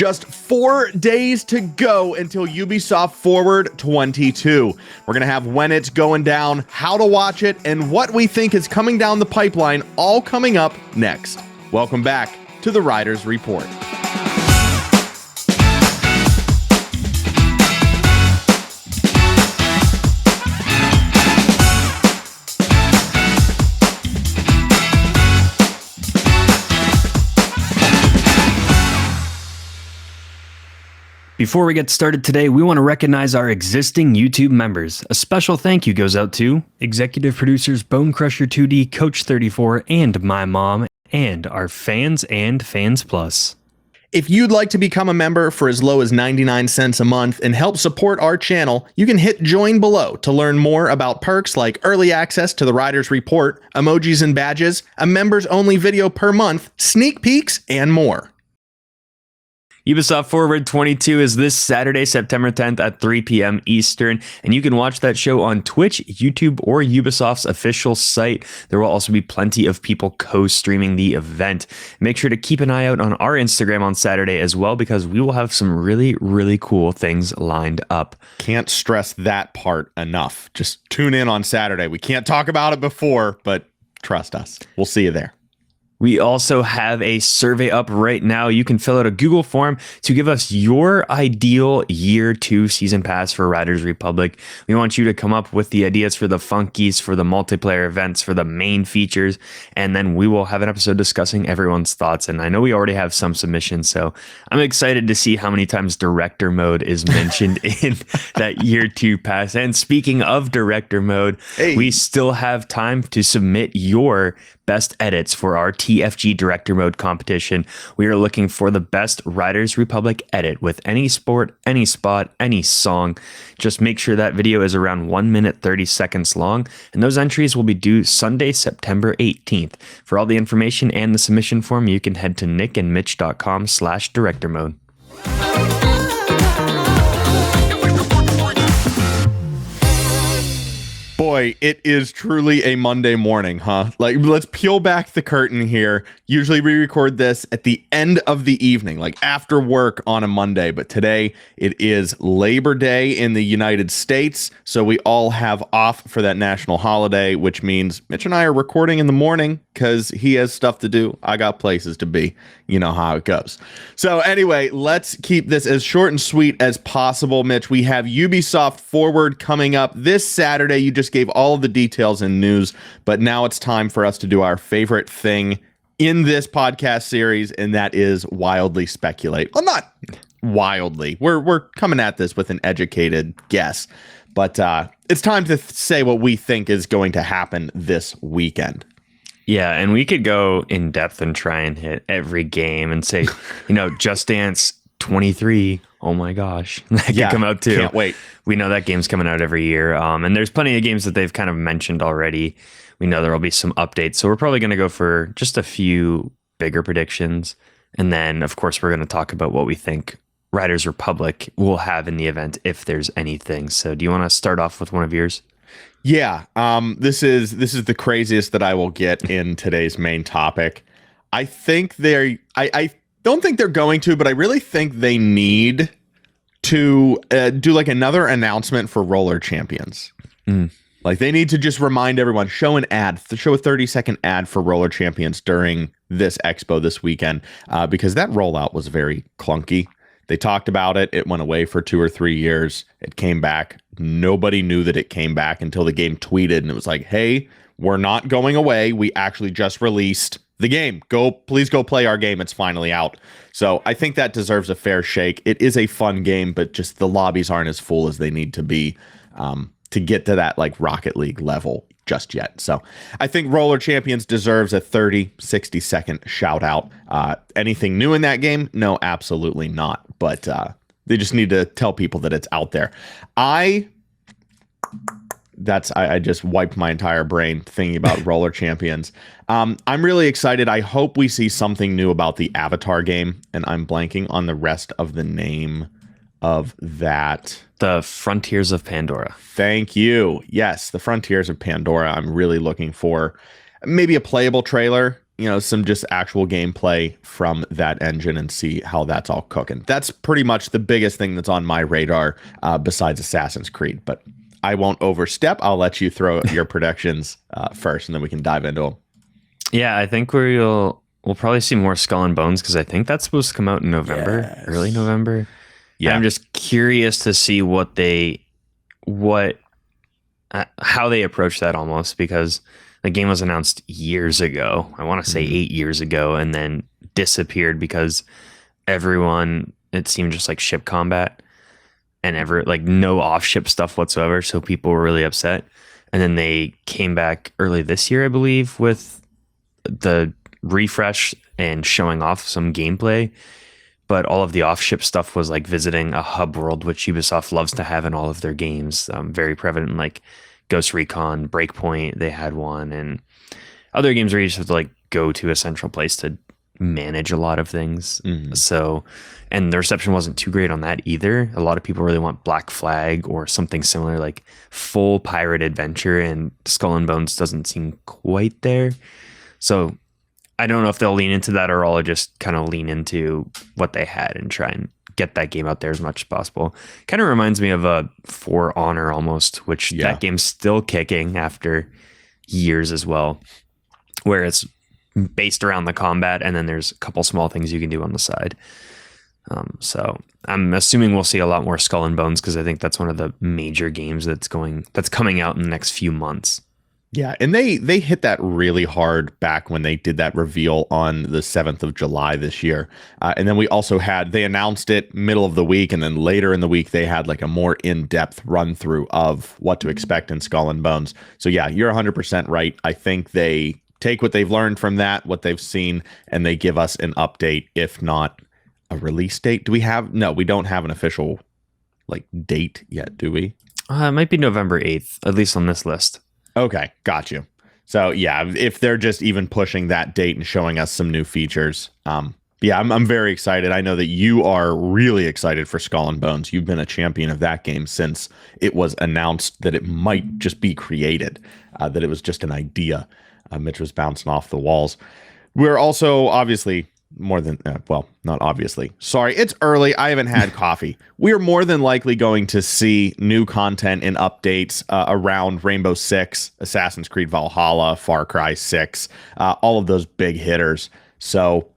Just 4 days to go until Ubisoft Forward 22. We're going to have when it's going down, how to watch it, and what we think is coming down the pipeline, all coming up next. Welcome back to the Riders Report. Before we get started today, we want to recognize our existing YouTube members. A special thank you goes out to executive producers Bonecrusher 2D, Coach 34, and my mom, and our fans and Fans Plus. If you'd like to become a member for as low as 99 cents a month and help support our channel, you can hit join below to learn more about perks like early access to the Riders Report, emojis and badges, a members only video per month, sneak peeks, and more. Ubisoft Forward 22 is this Saturday, September 10th at 3 p.m. Eastern, and you can watch that show on Twitch, YouTube, or Ubisoft's official site. There will also be plenty of people co-streaming the event. Make sure to keep an eye out on our Instagram on Saturday as well, because we will have some really, really cool things lined up. Can't stress that part enough. Just tune in on Saturday. We can't talk about it before, but trust us. We'll see you there. We also have a survey up right now. You can fill out a Google form to give us your ideal year 2 season pass for Riders Republic. We want you to come up with the ideas for the funkies, for the multiplayer events, for the main features, and then we will have an episode discussing everyone's thoughts. And I know we already have some submissions, so I'm excited to see how many times director mode is mentioned in that year 2 pass. And speaking of director mode, we still have time to submit your best edits for our TFG Director Mode competition. We are looking for the best Riders Republic edit with any sport, any spot, any song. Just make sure that video is around 1 minute 30 seconds long, and those entries will be due Sunday, September 18th. For all the information and the submission form, you can head to nickandmitch.com/director mode. Boy, it is truly a Monday morning, huh? Like, let's peel back the curtain here. Usually we record this at the end of the evening, like after work on a Monday. But today it is Labor Day in the United States. So we all have off for that national holiday, which means Mitch and I are recording in the morning because he has stuff to do. I got places to be. You know how it goes. So anyway, let's keep this as short and sweet as possible, Mitch. We have Ubisoft Forward coming up this Saturday. You just gave all of the details and news, but now it's time for us to do our favorite thing in this podcast series, and that is wildly speculate. Well, not wildly. We're coming at this with an educated guess, but it's time to say what we think is going to happen this weekend. Yeah, and we could go in depth and try and hit every game and say, Just Dance 23. Oh my gosh, that could come out too. Can't wait. We know that game's coming out every year, and there's plenty of games that they've kind of mentioned already. We know there will be some updates, so we're probably going to go for just a few bigger predictions, and then of course we're going to talk about what we think Riders Republic will have in the event, if there's anything. So, do you want to start off with one of yours? Yeah, this is the craziest that I will get in today's main topic. I think I don't think they're going to, but I really think they need to do like another announcement for Roller Champions. Like they need to just remind everyone, show a 30-second ad for Roller Champions during this expo this weekend, because that rollout was very clunky. They talked about it. It went away for 2 or 3 years. It came back. Nobody knew that it came back until the game tweeted, and it was like, hey, we're not going away. We actually just released the game. Please go play our game. It's finally out. So I think that deserves a fair shake. It is a fun game, but just the lobbies aren't as full as they need to be to get to that like Rocket League level just yet. So I think Roller Champions deserves a 60-second shout out. Anything new in that game? No, absolutely not. But they just need to tell people that it's out there. I just wiped my entire brain thinking about Roller Champions. I'm really excited. I hope we see something new about the Avatar game, and I'm blanking on the rest of the name of that. The Frontiers of Pandora. Thank you. Yes, the Frontiers of Pandora. I'm really looking for maybe a playable trailer, some just actual gameplay from that engine and see how that's all cooking. That's pretty much the biggest thing that's on my radar besides Assassin's Creed. But I won't overstep. I'll let you throw your predictions first, and then we can dive into them. Yeah, I think we'll probably see more Skull and Bones because I think that's supposed to come out in November, early November. Yeah, and I'm just curious to see how they approach that almost, because the game was announced years ago. I want to say 8 years ago, and then disappeared because everyone, it seemed just like ship combat and no off ship stuff whatsoever. So people were really upset. And then they came back early this year, I believe, with the refresh and showing off some gameplay. But all of the off-ship stuff was like visiting a hub world, which Ubisoft loves to have in all of their games. Very prevalent, like Ghost Recon, Breakpoint, they had one, and other games where you just have to like go to a central place to manage a lot of things. So, and the reception wasn't too great on that either. A lot of people really want Black Flag or something similar, like full pirate adventure, and Skull and Bones doesn't seem quite there. So I don't know if they'll lean into that or I'll just kind of lean into what they had and try and get that game out there as much as possible. Kind of reminds me of a For Honor almost, which that game's still kicking after years as well, where it's based around the combat and then there's a couple small things you can do on the side. So I'm assuming we'll see a lot more Skull and Bones because I think that's one of the major games that's coming out in the next few months. Yeah, and they hit that really hard back when they did that reveal on the 7th of July this year. And then we also they announced it middle of the week, and then later in the week, they had like a more in-depth run through of what to expect in Skull and Bones. So yeah, you're 100% right. I think they take what they've learned from that, what they've seen, and they give us an update, if not a release date. No, we don't have an official like date yet, do we? It might be November 8th, at least on this list. Okay, got you. So yeah, if they're just even pushing that date and showing us some new features, yeah, I'm very excited. I know that you are really excited for Skull and Bones. You've been a champion of that game since it was announced that it might just be created, that it was just an idea. Mitch was bouncing off the walls. We're also obviously not obviously. Sorry, it's early. I haven't had coffee. We are more than likely going to see new content and updates around Rainbow Six, Assassin's Creed Valhalla, Far Cry 6, all of those big hitters. So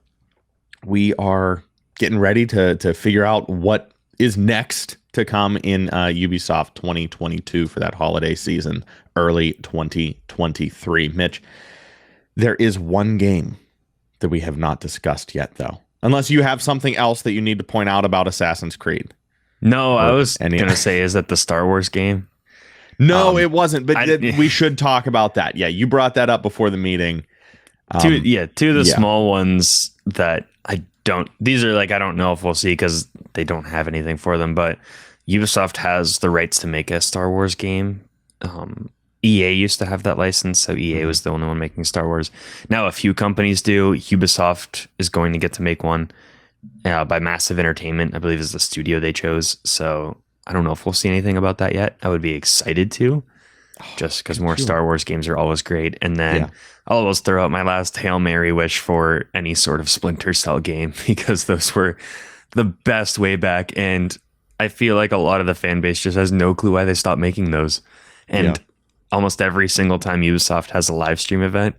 we are getting ready to figure out what is next to come in Ubisoft 2022 for that holiday season, early 2023. Mitch, there is one game that we have not discussed yet, though. Unless you have something else that you need to point out about Assassin's Creed. No, I was going to say, is that the Star Wars game? No, it wasn't, but we should talk about that. Yeah, you brought that up before the meeting. Two of the small ones that these are like, I don't know if we'll see because they don't have anything for them, but Ubisoft has the rights to make a Star Wars game. EA used to have that license, so EA was the only one making Star Wars. Now a few companies do. Ubisoft is going to get to make one by Massive Entertainment, I believe is the studio they chose. So I don't know if we'll see anything about that yet. I would be excited to, just because more Star Wars games are always great. And then I'll always throw out my last Hail Mary wish for any sort of Splinter Cell game, because those were the best way back. And I feel like a lot of the fan base just has no clue why they stopped making those. And almost every single time Ubisoft has a live stream event,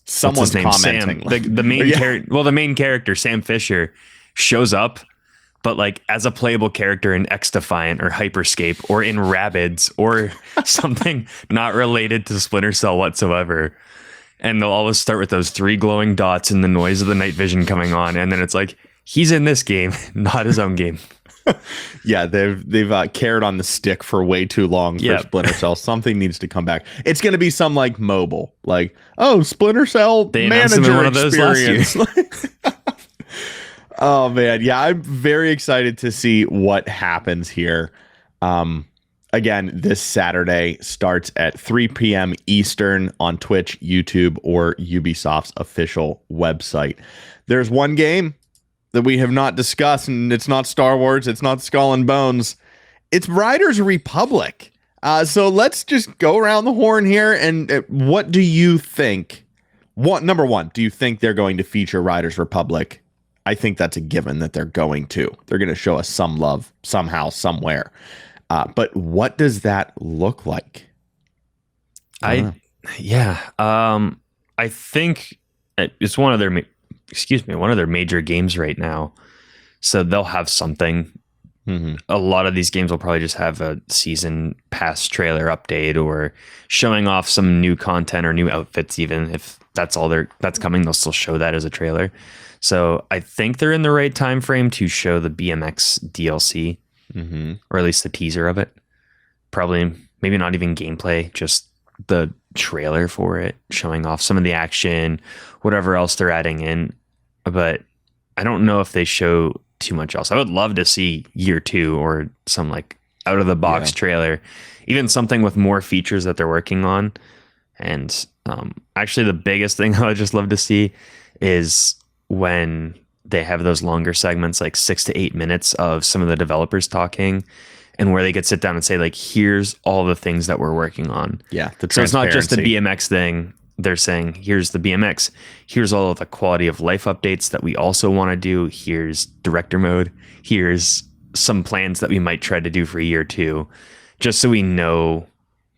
someone's commenting. Sam, the main the main character, Sam Fisher, shows up, but like as a playable character in X Defiant or Hyperscape or in Rabbids or something not related to Splinter Cell whatsoever. And they'll always start with those 3 glowing dots and the noise of the night vision coming on, and then it's like, he's in this game, not his own game. Yeah, they've carried on the stick for way too long for Splinter Cell. Something needs to come back. It's going to be some like mobile, like, Splinter Cell manager one of those experience. Last year. Oh man, yeah, I'm very excited to see what happens here. Again, this Saturday starts at 3 p.m. Eastern on Twitch, YouTube, or Ubisoft's official website. There's one game that we have not discussed, and it's not Star Wars, it's not Skull and Bones, it's Riders Republic. So let's just go around the horn here, and what do you think Number one, do you think they're going to feature Riders Republic? I think that's a given that they're going to. They're going to show us some love somehow, somewhere. But what does that look like? I think it's one of their major games right now. So they'll have something. Mm-hmm. A lot of these games will probably just have a season pass trailer update or showing off some new content or new outfits. Even if that's coming, they'll still show that as a trailer. So I think they're in the right time frame to show the BMX DLC, or at least the teaser of it. Probably, maybe not even gameplay, just the trailer for it, showing off some of the action, whatever else they're adding in. But I don't know if they show too much else. I would love to see year 2 or some like out of the box trailer, even something with more features that they're working on. And actually the biggest thing I would just love to see is when they have those longer segments, like 6 to 8 minutes of some of the developers talking, and where they could sit down and say like, here's all the things that we're working on. Yeah. So it's not just the BMX thing. They're saying, here's the BMX. Here's all of the quality of life updates that we also want to do. Here's director mode. Here's some plans that we might try to do for year 2, just so we know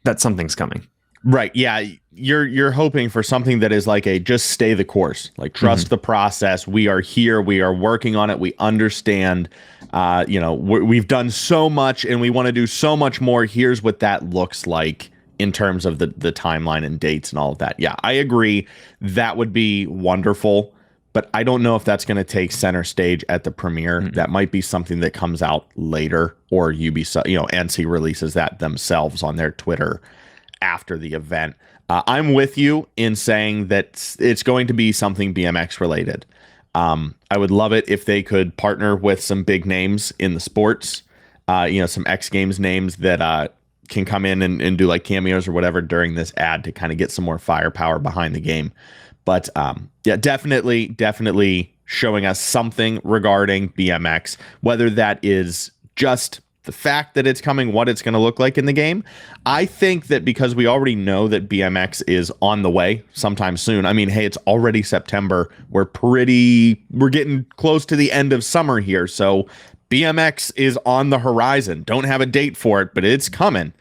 that something's coming. Right. Yeah. You're hoping for something that is like a just stay the course, like trust the process. We are here. We are working on it. We understand, we've done so much and we want to do so much more. Here's what that looks like in terms of the timeline and dates and all of that. Yeah, I agree. That would be wonderful, but I don't know if that's going to take center stage at the premiere. That might be something that comes out later, or Ubisoft, NC releases that themselves on their Twitter after the event. I'm with you in saying that it's going to be something BMX related. I would love it if they could partner with some big names in the sports, some X Games names that can come in and do like cameos or whatever during this ad to kind of get some more firepower behind the game. But definitely showing us something regarding BMX, whether that is just the fact that it's coming, what it's going to look like in the game. I think that because we already know that BMX is on the way sometime soon. I mean, hey, it's already September. We're getting close to the end of summer here. So BMX is on the horizon. Don't have a date for it, but it's coming.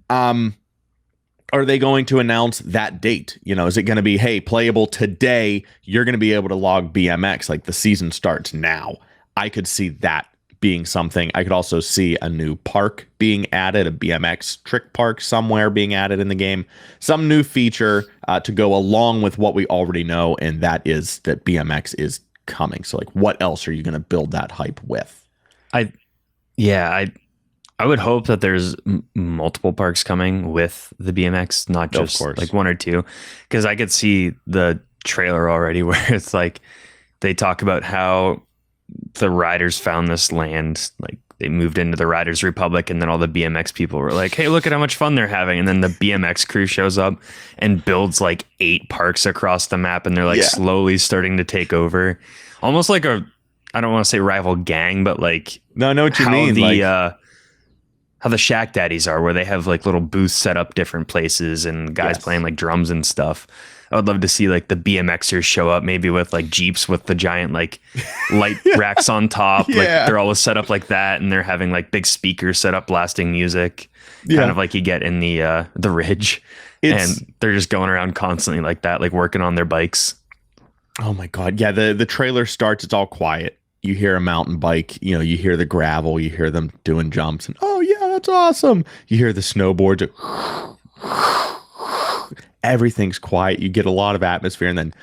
Are they going to announce that date? Is it going to be, hey, playable today, you're going to be able to log BMX, like the season starts now? I could see that being something. I could also see a new park being added, a BMX trick park somewhere being added in the game, some new feature to go along with what we already know, and that is that BMX is coming. So like, what else are you going to build that hype with? I would hope that there's multiple parks coming with the BMX, not just like 1 or 2, because I could see the trailer already where it's like they talk about how the riders found this land, like they moved into the Riders Republic, and then all the BMX people were like, hey, look at how much fun they're having. And then the BMX crew shows up and builds like 8 parks across the map, and they're like slowly starting to take over, almost like I don't want to say rival gang, but like no, I know what you mean. How the Shack Daddies are, where they have like little booths set up different places and guys playing like drums and stuff. I would love to see like the BMXers show up, maybe with like Jeeps with the giant like light racks on top. Like they're always set up like that, and they're having like big speakers set up blasting music, kind of like you get in the Ridge. And they're just going around constantly like that, like working on their bikes. Oh my God. Yeah. The trailer starts, it's all quiet. You hear a mountain bike, you hear the gravel, you hear them doing jumps, and oh yeah, that's awesome. You hear the snowboards. Everything's quiet. You get a lot of atmosphere, and then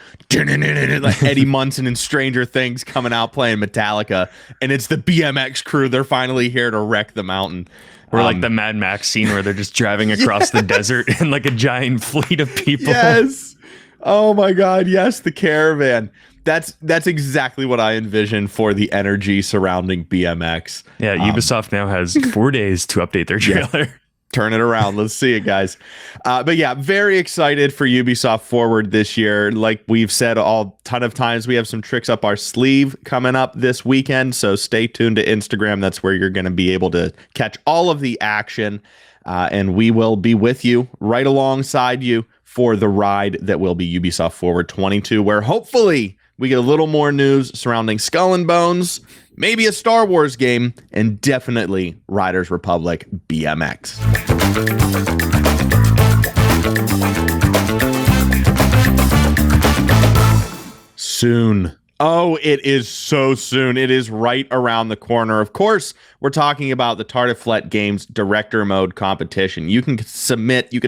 like Eddie Munson and Stranger Things coming out playing Metallica, and it's the BMX crew. They're finally here to wreck the mountain. Or like the Mad Max scene where they're just driving across the desert in like a giant fleet of people. Yes. Oh my God. Yes. The caravan. That's exactly what I envision for the energy surrounding BMX. Yeah. Ubisoft now has 4 days to update their trailer. Turn it around. Let's see it, guys. But yeah, very excited for Ubisoft Forward this year. Like we've said a ton of times, we have some tricks up our sleeve coming up this weekend. So stay tuned to Instagram. That's where you're going to be able to catch all of the action. And we will be with you right alongside you for the ride that will be Ubisoft Forward 22, where hopefully we get a little more news surrounding Skull and Bones, maybe a Star Wars game, and definitely Riders Republic BMX. Soon. Oh, it is so soon. It is right around the corner. Of course, we're talking about the Tartiflet Games Director Mode competition. You can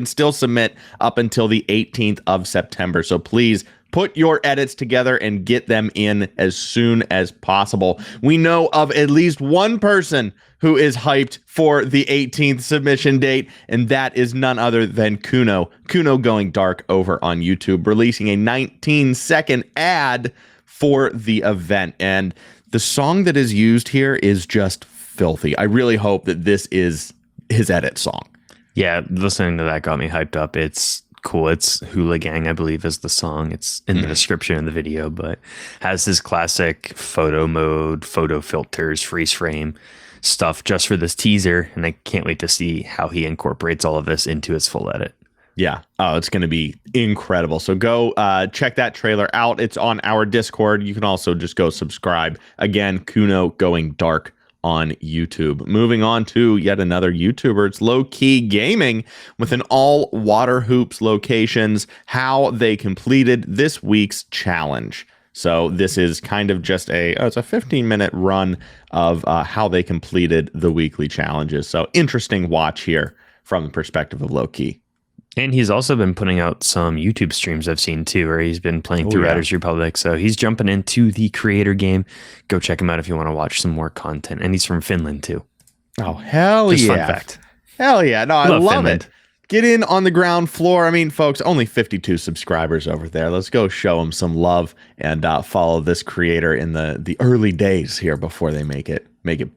still submit up until the 18th of September. So please put your edits together and get them in as soon as possible. We know of at least one person who is hyped for the 18th submission date, and that is none other than Kuno. Kuno Going Dark over on YouTube, releasing a 19-second ad for the event. And the song that is used here is just filthy. I really hope that this is his edit song. Yeah, listening to that got me hyped up. It's cool. It's Hula Gang, I believe, is the song. It's in the description of the video, but has his classic photo mode, photo filters, freeze frame stuff just for this teaser. And I can't wait to see how he incorporates all of this into his full edit. Yeah. Oh, it's going to be incredible. So go check that trailer out. It's on our Discord. You can also just go subscribe. Again, Kuno Going Dark on YouTube. Moving on to yet another YouTuber. It's Low Key Gaming with an all water hoops locations, how they completed this week's challenge. So this is kind of just it's a 15-minute run of how they completed the weekly challenges. So interesting watch here from the perspective of Low Key. And he's also been putting out some YouTube streams I've seen too, where he's been playing through Riders Republic. So he's jumping into the creator game. Go check him out if you want to watch some more content. And he's from Finland too. Oh, hell Just yeah. Fun fact. Hell yeah. No, I love Finland. it. Get in on the ground floor. I mean, folks, only 52 subscribers over there. Let's go show them some love and follow this creator in the early days here before they make it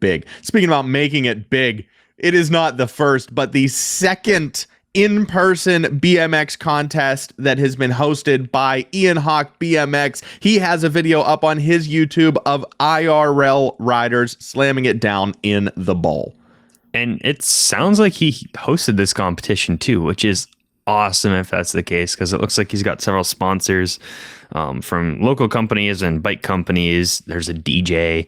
big. Speaking about making it big, it is not the first, but the second in-person BMX contest that has been hosted by Ian Hawk BMX. He has a video up on his YouTube of IRL riders slamming it down in the bowl. And it sounds like he hosted this competition too, which is awesome if that's the case, because it looks like he's got several sponsors from local companies and bike companies. There's a DJ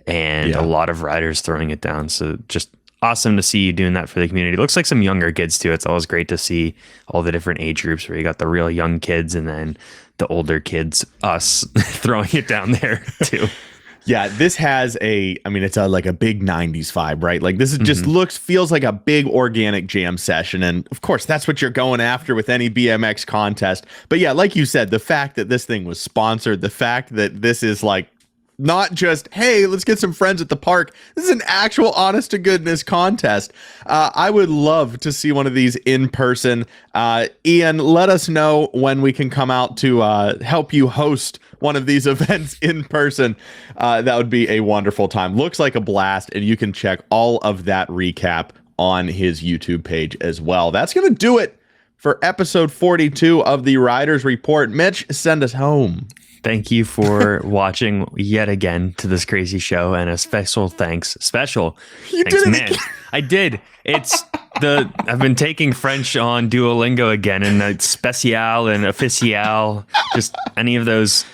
and a lot of riders throwing it down. So just awesome to see you doing that for the community. It looks like some younger kids too. It's always great to see all the different age groups where you got the real young kids and then the older kids, us, throwing it down there too. Yeah, this has it's like a big 90s vibe, right? Like this is just feels like a big organic jam session. And of course, that's what you're going after with any BMX contest. But yeah, like you said, the fact that this thing was sponsored, the fact that this is like not just, hey, let's get some friends at the park. This is an actual honest to goodness contest. I would love to see one of these in person. Ian, let us know when we can come out to help you host one of these events in person. That would be a wonderful time. Looks like a blast, and you can check all of that recap on his YouTube page as well. That's going to do it for episode 42 of the Riders Report. Mitch, send us home. Thank you for watching yet again to this crazy show, and a special thanks. You did it again. I did. I've been taking French on Duolingo again, and it's spécial and officiel, just any of those.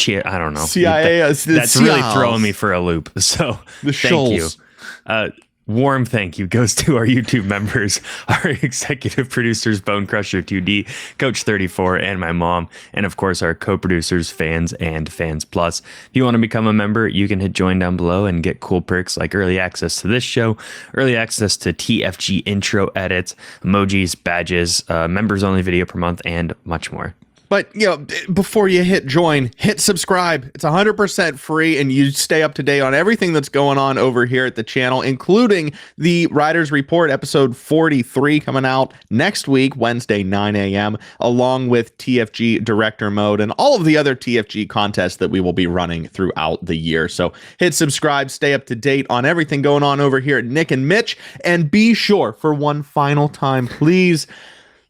I don't know. CIA. That's really throwing me for a loop. So thank you. Warm thank you goes to our YouTube members, our executive producers, Bone Crusher 2D, Coach 34, and my mom, and of course our co-producers, Fans and Fans Plus. If you want to become a member, you can hit join down below and get cool perks like early access to this show, early access to TFG intro edits, emojis, badges, members only video per month, and much more. But, before you hit join, hit subscribe. It's 100% free, and you stay up to date on everything that's going on over here at the channel, including the Riders Report episode 43 coming out next week, Wednesday, 9 a.m., along with TFG Director Mode and all of the other TFG contests that we will be running throughout the year. So hit subscribe, stay up to date on everything going on over here at Nick and Mitch, and be sure, for one final time, please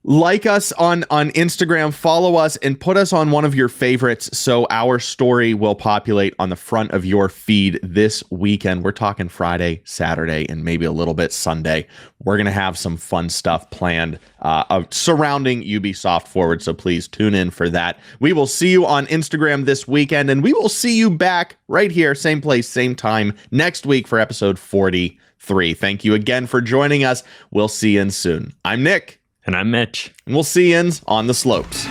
Like us on Instagram, follow us, and put us on one of your favorites so our story will populate on the front of your feed this weekend. We're talking Friday, Saturday, and maybe a little bit Sunday. We're going to have some fun stuff planned surrounding Ubisoft Forward, so please tune in for that. We will see you on Instagram this weekend, and we will see you back right here, same place, same time, next week for episode 43. Thank you again for joining us. We'll see you in soon. I'm Nick. And I'm Mitch. And we'll see you on the slopes.